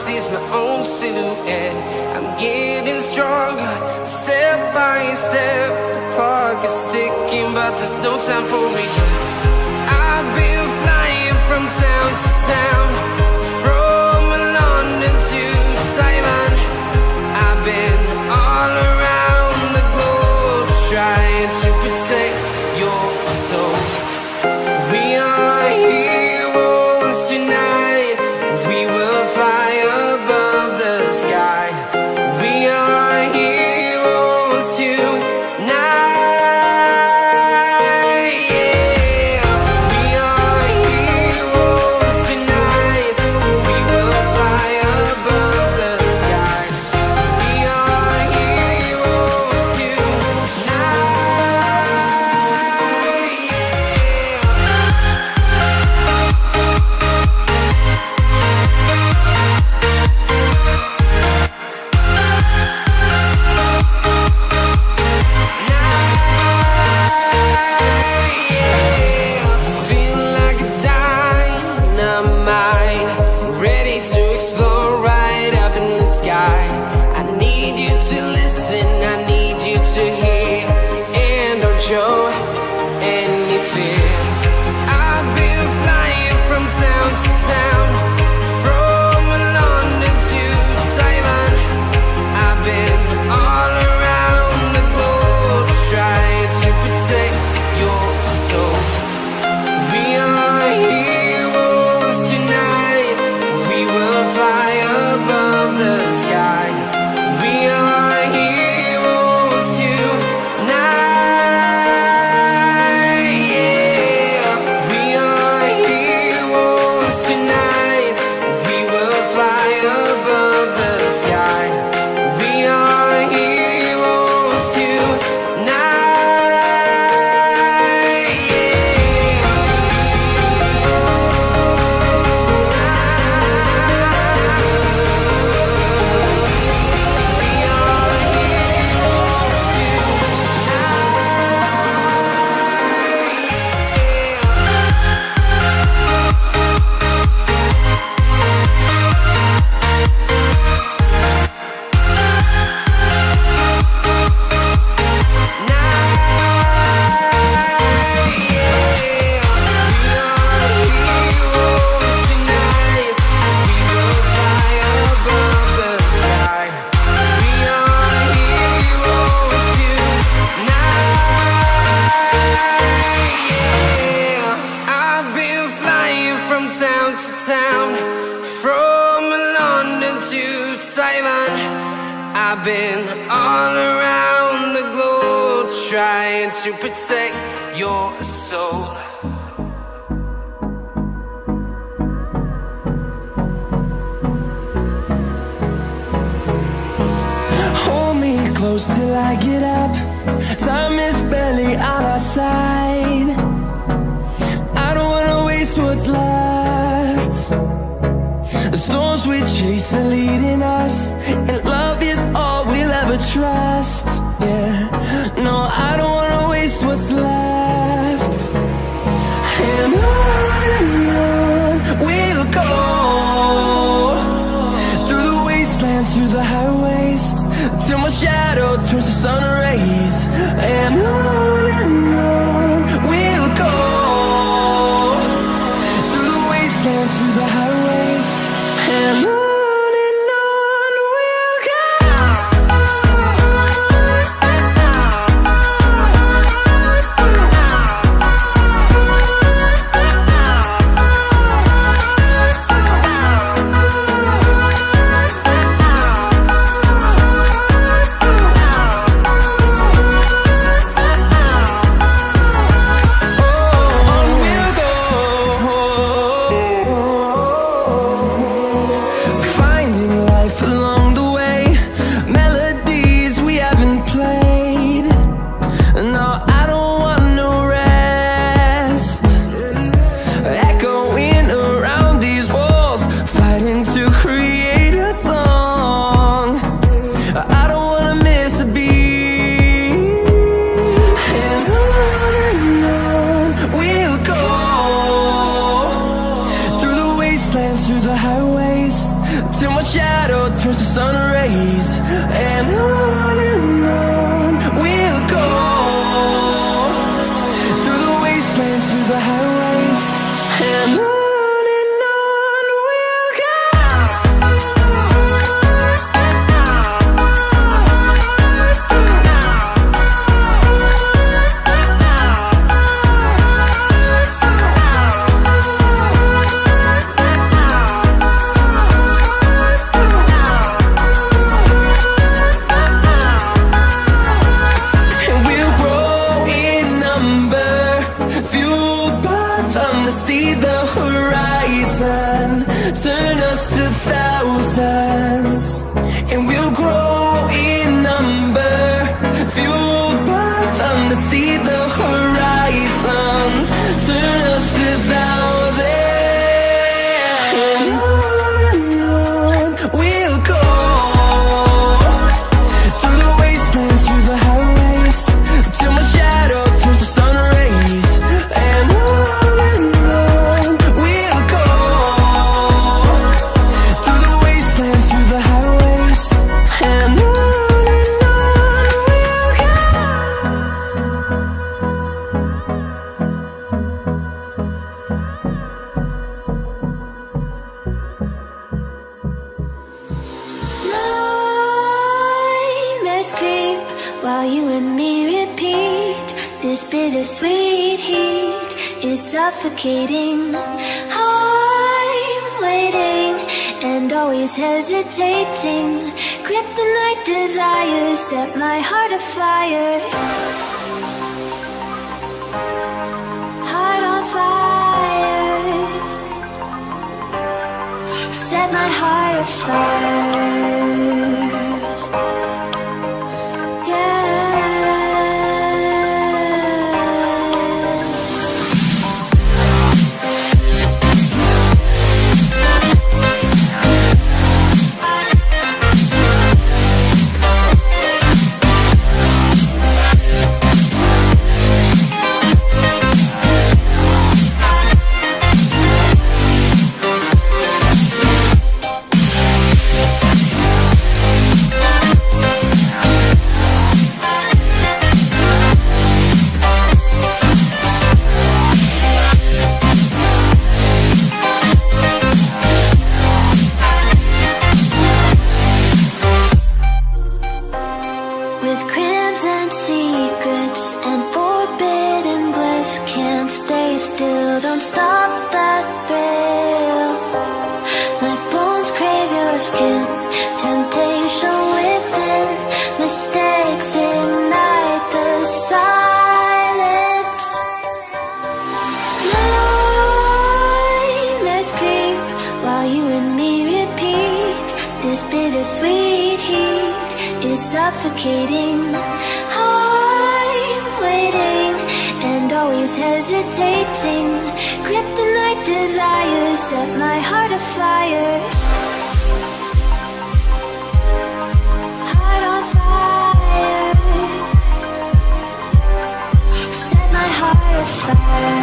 sees my own silhouette. I'm getting stronger, step by step. The clock is ticking, but there's no time for regrets. I've been flying from town to town, from London to Taiwan. I've been all around the globe, trying to protect your soul. We are heroes tonight. We will fly above the sky. We are heroes tonight. Show any fear. I've been flying from town to town, from London to Taiwan. I've been all around the globe, trying to protect your soul. We are heroes tonight. We will fly above the sky. We are heroes tonight. I've been all around the globe, trying to protect your soul. Hold me close till I get up. Time is barely on our side. I don't wanna waste what's left. The storms we chase are leading us, and love is all we'll ever trust. Yeah, no, I don't wanna waste what's left. And on we'll go, through the wastelands, through the highways, till my shadow turns to sun rays. And on we'll go, through the wastelands, through the highways, and on. shadow turns to sun rays. And on we'll go, through the wastelands, through the highways. And on we'll go. See the horizon turn us to thousands, and we'll grow in number, fueled by them to see the horizon turn us to thousands. And on we'll go, through the wastelands, through the highways, till my shadow turns to sun rays. And while you and me repeat, this bittersweet heat is suffocating. I'm waiting and always hesitating. Kryptonite desires set my heart afire. Heart on fire, set my heart afire. Suffocating, I'm waiting and always hesitating. Kryptonite desires set my heart afire. Heart on fire, set my heart afire.